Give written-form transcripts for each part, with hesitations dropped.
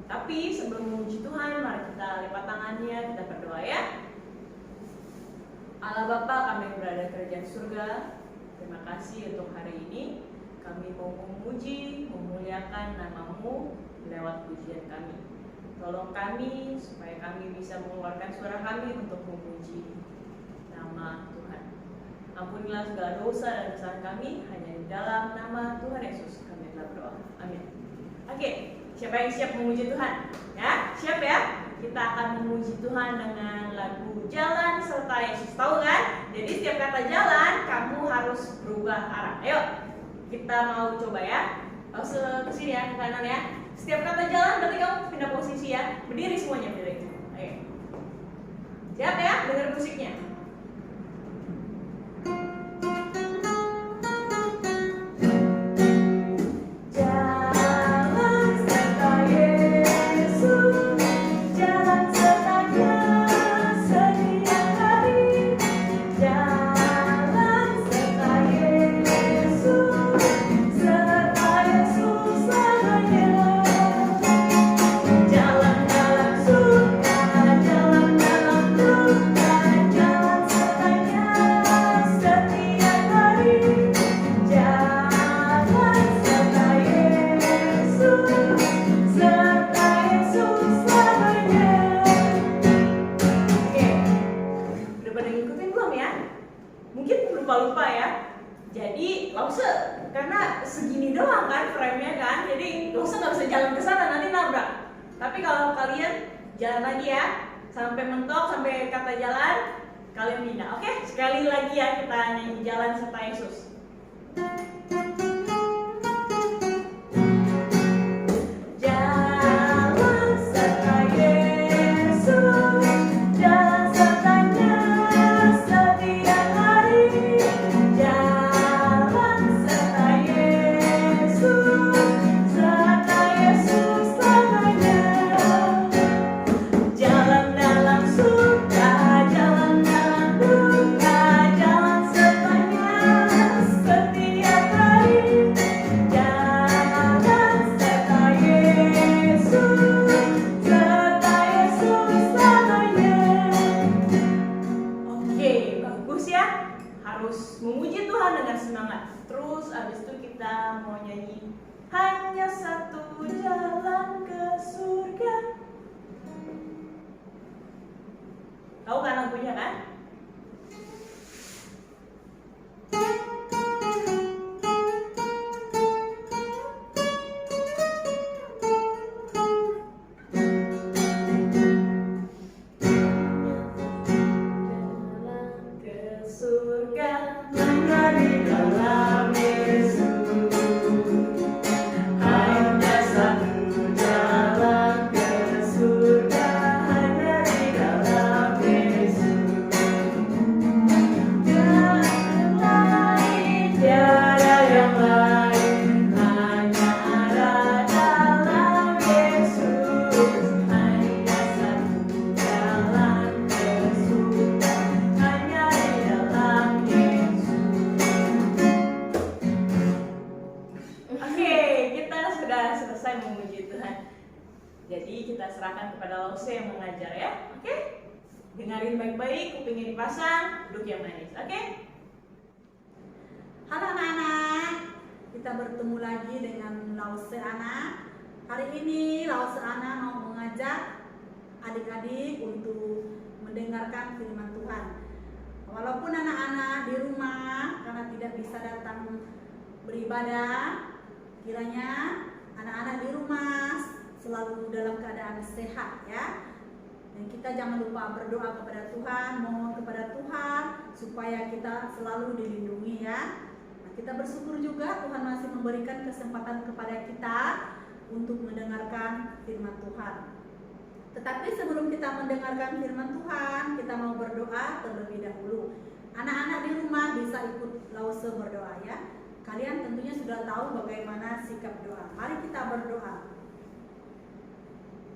Tapi sebelum memuji Tuhan, mari kita lipat tangannya, kita berdoa ya. Allah Bapa, kami yang berada di kerajaan surga, terima kasih untuk hari ini. Kami mau memuji, memuliakan nama-Mu lewat pujian kami. Tolong kami supaya kami bisa mengeluarkan suara kami untuk memuji nama Tuhan. Ampunilah segala dosa dan kesalahan kami, hanya di dalam nama Tuhan Yesus kami telah berdoa. Amin. Oke, siapa yang siap memuji Tuhan? Ya, siap ya? Kita akan memuji Tuhan dengan lagu Jalan Serta Yesus. Tahu kan? Jadi setiap kata jalan, kamu harus berubah arah. Ayo, kita mau coba ya. Langsung ke sini ya, ke kanan ya. Setiap kata jalan berarti kamu pindah posisi ya. Berdiri semuanya, berdiri. Ayo. Siap ya? Dengar musiknya. Lupa ya. Jadi gak usah, karena segini doang kan frame-nya kan. Jadi gak usah jalan ke sana, nanti nabrak. Tapi kalau kalian jalan lagi ya, sampai mentok, sampai kata jalan, kalian pindah. Oke, sekali lagi ya kita nyanyi Jalan Serta Yesus. Harus memuji Tuhan dengan semangat. Terus abis itu kita mau nyanyi hanya satu jalan ke surga. Tahu kan lagunya kan? Jadi kita serahkan kepada Lause yang mengajar ya. Oke? Dengarin baik-baik, kupingnya dipasang, duduk yang manis. Oke? Halo anak-anak, kita bertemu lagi dengan Lause anak. Hari ini Lause anak mau mengajak adik-adik untuk mendengarkan firman Tuhan. Walaupun anak-anak di rumah karena tidak bisa datang beribadah, kiranya anak-anak di rumah selalu dalam keadaan sehat ya. Dan kita jangan lupa berdoa kepada Tuhan, mohon kepada Tuhan supaya kita selalu dilindungi ya. Nah, kita bersyukur juga juga Tuhan masih memberikan kesempatan kepada kita untuk mendengarkan firman Tuhan. Tetapi sebelum kita mendengarkan firman Tuhan, kita mau berdoa terlebih dahulu. Anak-anak di rumah bisa ikut Lause berdoa ya. Kalian tentunya sudah tahu bagaimana sikap doa. Mari kita berdoa.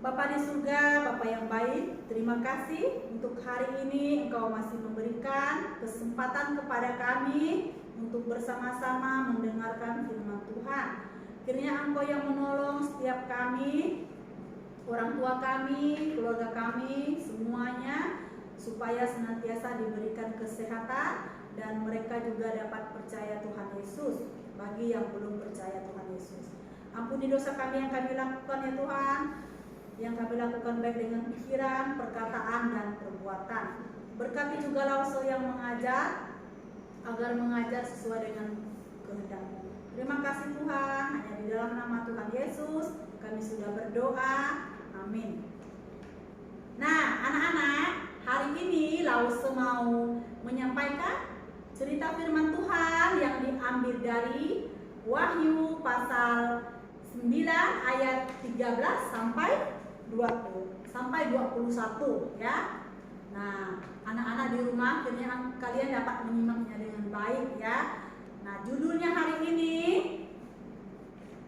Bapa di surga, Bapa yang baik, terima kasih untuk hari ini Engkau masih memberikan kesempatan kepada kami untuk bersama-sama mendengarkan firman Tuhan. Kiranya Engkau yang menolong setiap kami, orang tua kami, keluarga kami, semuanya, supaya senantiasa diberikan kesehatan dan mereka juga dapat percaya Tuhan Yesus bagi yang belum percaya Tuhan Yesus. Ampuni dosa kami yang kami lakukan ya Tuhan, yang kami lakukan baik dengan pikiran, perkataan, dan perbuatan. Berkati juga Lause yang mengajar, agar mengajar sesuai dengan kehendak-Mu. Terima kasih Tuhan, hanya di dalam nama Tuhan Yesus kami sudah berdoa. Amin. Nah, anak-anak, hari ini Lause mau menyampaikan cerita firman Tuhan yang diambil dari Wahyu pasal 9 ayat 13 sampai 21 ya. Nah, anak-anak di rumah kiranya kalian dapat menyimaknya dengan baik ya. Nah, judulnya hari ini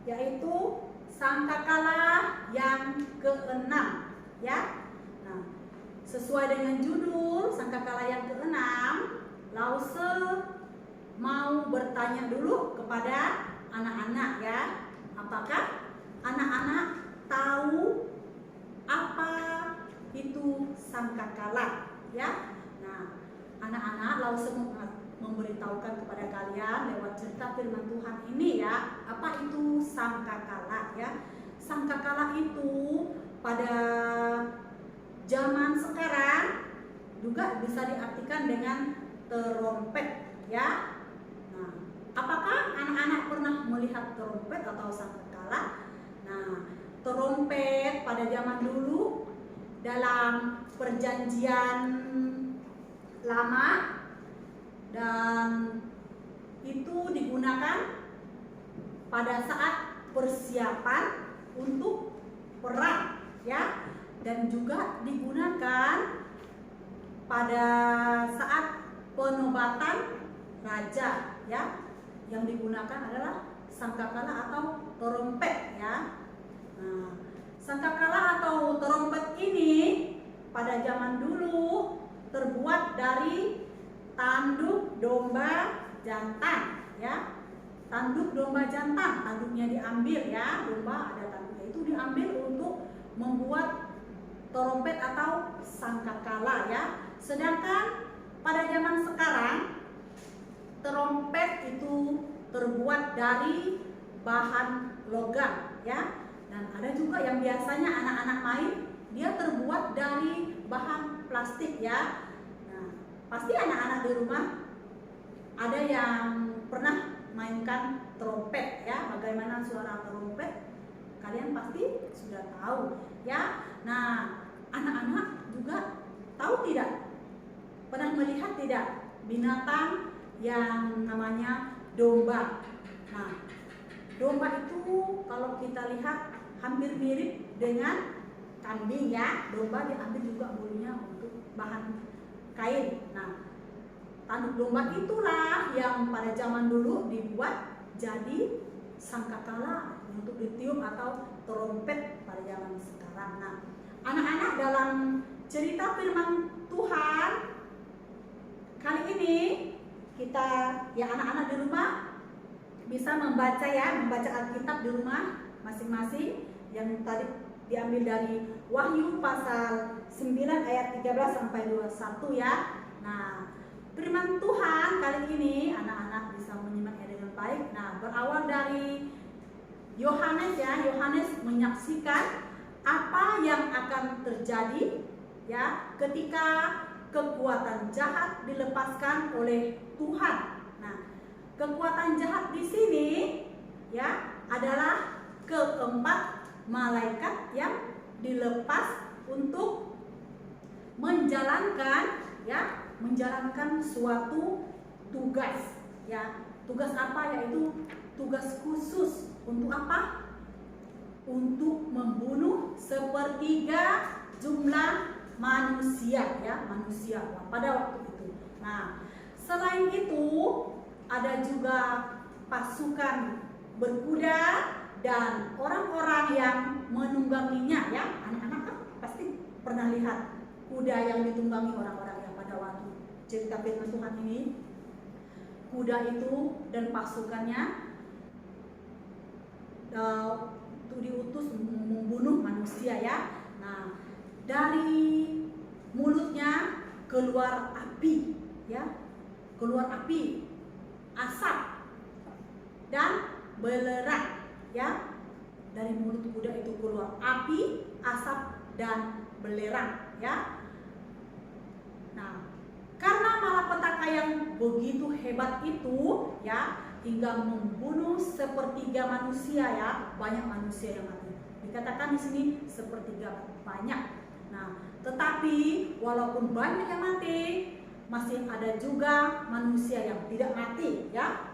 yaitu sangkakala yang ke-6 ya. Nah, sesuai dengan judul sangkakala yang ke-6, Lause mau bertanya dulu kepada anak-anak ya. Apakah anak-anak tahu apa itu sangkakala ya? Nah, anak-anak Lause memberitahukan kepada kalian lewat cerita firman Tuhan ini ya, apa itu sangkakala ya. Sangkakala itu pada zaman sekarang juga bisa diartikan dengan terompet ya. Nah, apakah anak-anak pernah melihat terompet atau sangkakala? Nah, terompet pada zaman dulu dalam perjanjian lama dan itu digunakan pada saat persiapan untuk perang ya, dan juga digunakan pada saat penobatan raja ya. Yang digunakan adalah sangkakala atau terompet ya. Nah, sangkakala atau terompet ini pada zaman dulu terbuat dari tanduk domba jantan ya. Tanduk domba jantan, tanduknya diambil ya, domba ada tanduknya, itu diambil untuk membuat terompet atau sangkakala ya. Sedangkan pada zaman sekarang terompet itu terbuat dari bahan logam ya. Dan ada juga yang biasanya anak-anak main, dia terbuat dari bahan plastik ya. Nah, pasti anak-anak di rumah ada yang pernah mainkan terompet ya. Bagaimana suara terompet? Kalian pasti sudah tahu ya. Nah, anak-anak juga tahu tidak? Pernah melihat tidak binatang yang namanya domba? Nah, domba itu kalau kita lihat hampir mirip dengan kambing ya. Domba diambil juga bulunya untuk bahan kain. Nah, tanduk domba itulah yang pada zaman dulu dibuat jadi sangkakala untuk ditiup atau terompet pada zaman sekarang. Nah, anak-anak dalam cerita firman Tuhan kali ini kita ya, anak-anak di rumah bisa membaca ya, membaca Alkitab di rumah masing-masing yang tadi diambil dari Wahyu pasal 9 ayat 13 sampai 21 ya. Nah, firman Tuhan kali ini anak-anak bisa menyimaknya dengan baik. Nah, berawal dari Yohanes ya. Yohanes menyaksikan apa yang akan terjadi ya ketika kekuatan jahat dilepaskan oleh Tuhan. Nah, kekuatan jahat di sini ya adalah keempat malaikat yang dilepas untuk menjalankan suatu tugas ya. Tugas apa? Yaitu tugas khusus untuk apa? Untuk membunuh sepertiga jumlah manusia, ya, manusia pada waktu itu. Nah, selain itu ada juga pasukan berkuda dan orang-orang yang menungganginya, ya. Anak-anak kan pasti pernah lihat kuda yang ditunggangi orang-orang yang pada waktu cerita firman Tuhan ini. Kuda itu dan pasukannya itu diutus membunuh manusia, ya. Nah, dari mulutnya keluar api, ya, keluar api, asap dan belerang, ya. Dari mulut kuda itu keluar api, asap dan belerang, ya. Nah, karena malapetaka yang begitu hebat itu, ya, hingga membunuh sepertiga manusia, ya, banyak manusia yang mati. Dikatakan di sini sepertiga, banyak. Nah, tetapi walaupun banyak yang mati, masih ada juga manusia yang tidak mati, ya.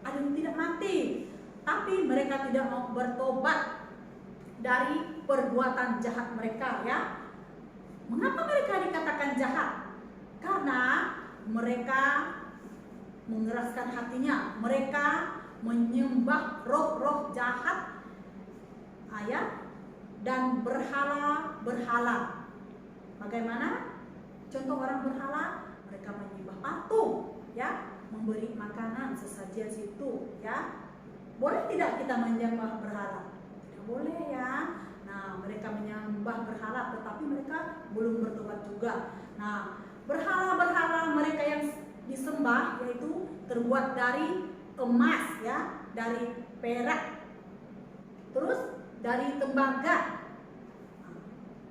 Ada yang tidak mati, tapi mereka tidak mau bertobat dari perbuatan jahat mereka, ya. Mengapa mereka dikatakan jahat? Karena mereka mengeraskan hatinya, mereka menyembah roh-roh jahat, ya, dan berhala-berhala. Bagaimana contoh orang berhala? Mereka menyembah patung, ya, memberi makanan sesajen situ, ya. Boleh tidak kita menyembah berhala? Tidak boleh, ya. Nah, mereka menyembah berhala, tetapi mereka belum bertobat juga. Nah, berhala-berhala mereka yang disembah yaitu terbuat dari emas, ya, dari perak, terus dari tembaga,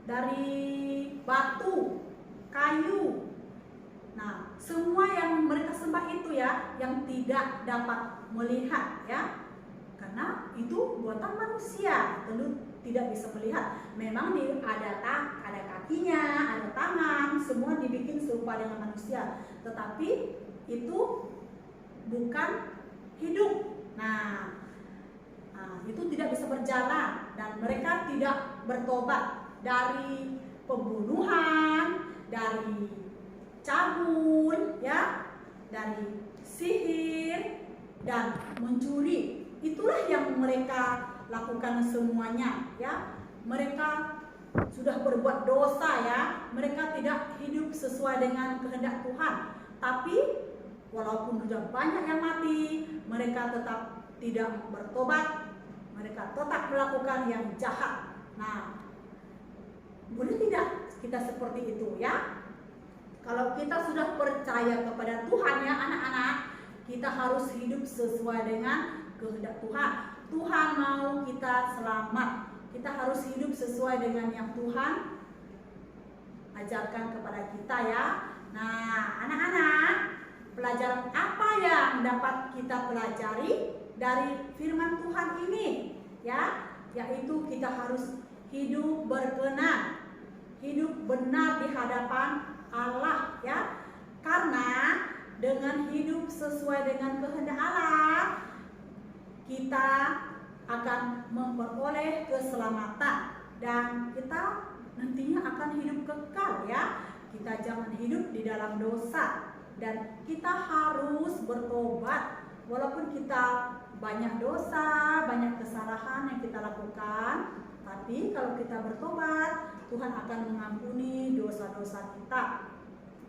dari batu, kayu. Nah, semua yang mereka sembah itu, ya, yang tidak dapat melihat, ya, karena itu buatan manusia, tentu tidak bisa melihat. Memang ada kakinya, ada tangan, semua dibikin serupa dengan manusia, tetapi itu bukan hidup. Nah, itu tidak bisa berjalan dan mereka tidak bertobat dari pembunuhan, dari cabul, ya, dari sihir dan mencuri. Itulah yang mereka lakukan semuanya, ya. Mereka sudah berbuat dosa, ya. Mereka tidak hidup sesuai dengan kehendak Tuhan. Tapi walaupun sudah banyak yang mati, mereka tetap tidak bertobat. Mereka tetap melakukan yang jahat. Nah, boleh tidak kita seperti itu, ya? Kalau kita sudah percaya kepada Tuhan, ya anak-anak, kita harus hidup sesuai dengan kehendak Tuhan. Tuhan mau kita selamat. Kita harus hidup sesuai dengan yang Tuhan ajarkan kepada kita, ya. Nah, anak-anak, pelajaran apa yang dapat kita pelajari dari firman Tuhan ini, ya? Yaitu kita harus hidup berkenan, hidup benar di hadapan Allah, ya. Karena dengan hidup sesuai dengan kehendak Allah, kita akan memperoleh keselamatan dan kita nantinya akan hidup kekal, ya. Kita jangan hidup di dalam dosa dan kita harus bertobat. Walaupun kita banyak dosa, banyak kesalahan yang kita lakukan, tapi kalau kita bertobat, Tuhan akan mengampuni dosa-dosa kita.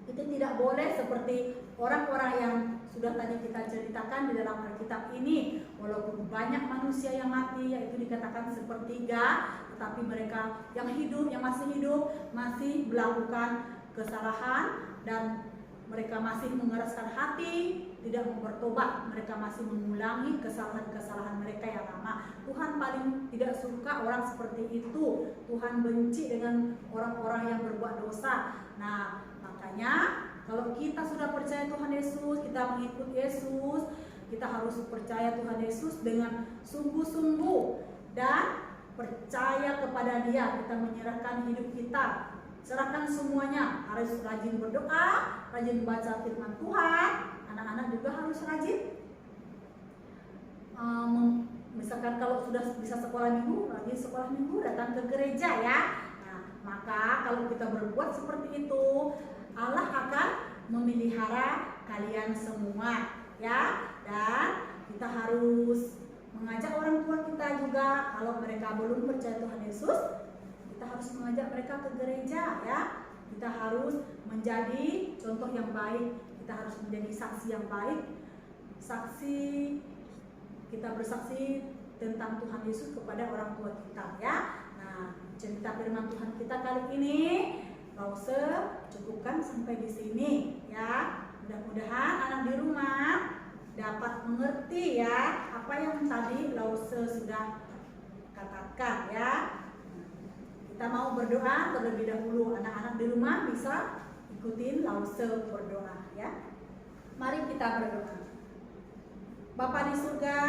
Itu tidak boleh seperti orang-orang yang sudah tadi kita ceritakan di dalam Alkitab ini. Walaupun banyak manusia yang mati, yaitu dikatakan sepertiga, tetapi mereka yang hidup, yang masih hidup, masih melakukan kesalahan dan mereka masih mengeraskan hati, tidak mau bertobat. Mereka masih mengulangi kesalahan-kesalahan mereka yang lama. Tuhan paling tidak suka orang seperti itu. Tuhan benci dengan orang-orang yang berbuat dosa. Nah, makanya kalau kita sudah percaya Tuhan Yesus, kita mengikut Yesus, kita harus percaya Tuhan Yesus dengan sungguh-sungguh dan percaya kepada Dia. Kita menyerahkan hidup kita, serahkan semuanya. Harus rajin berdoa, rajin baca firman Tuhan. Anak-anak juga harus rajin Misalkan kalau sudah bisa sekolah minggu, lagi sekolah minggu datang ke gereja ya. Nah, maka kalau kita berbuat seperti itu, Allah akan memelihara kalian semua ya. Dan kita harus mengajak orang tua kita juga, kalau mereka belum percaya Tuhan Yesus, kita harus mengajak mereka ke gereja ya. Kita harus menjadi contoh yang baik, kita harus menjadi saksi yang baik. Saksi, kita bersaksi tentang Tuhan Yesus kepada orang tua kita ya. Nah, cerita firman Tuhan kita kali ini Lause cukupkan sampai di sini ya. Mudah-mudahan anak di rumah dapat mengerti ya apa yang tadi Lause sudah katakan ya. Kita mau berdoa terlebih dahulu. Anak-anak di rumah bisa ikutin Lause berdoa ya. Mari kita berdoa. Bapa di surga,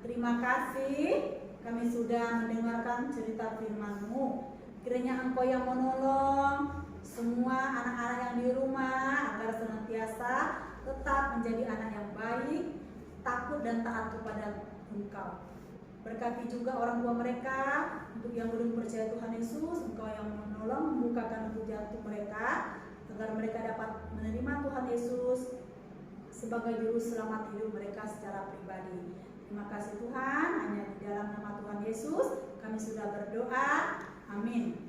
terima kasih kami sudah mendengarkan cerita firman-Mu. Kiranya Engkau yang menolong semua anak-anak yang di rumah agar senantiasa tetap menjadi anak yang baik, takut dan taat kepada Engkau. Berkati juga orang tua mereka, untuk yang belum percaya Tuhan Yesus, Engkau yang menolong membukakan hati jantung mereka agar mereka dapat menerima Tuhan Yesus sebagai juru selamat hidup mereka secara pribadi. Terima kasih Tuhan, hanya di dalam nama Tuhan Yesus kami sudah berdoa. Amin.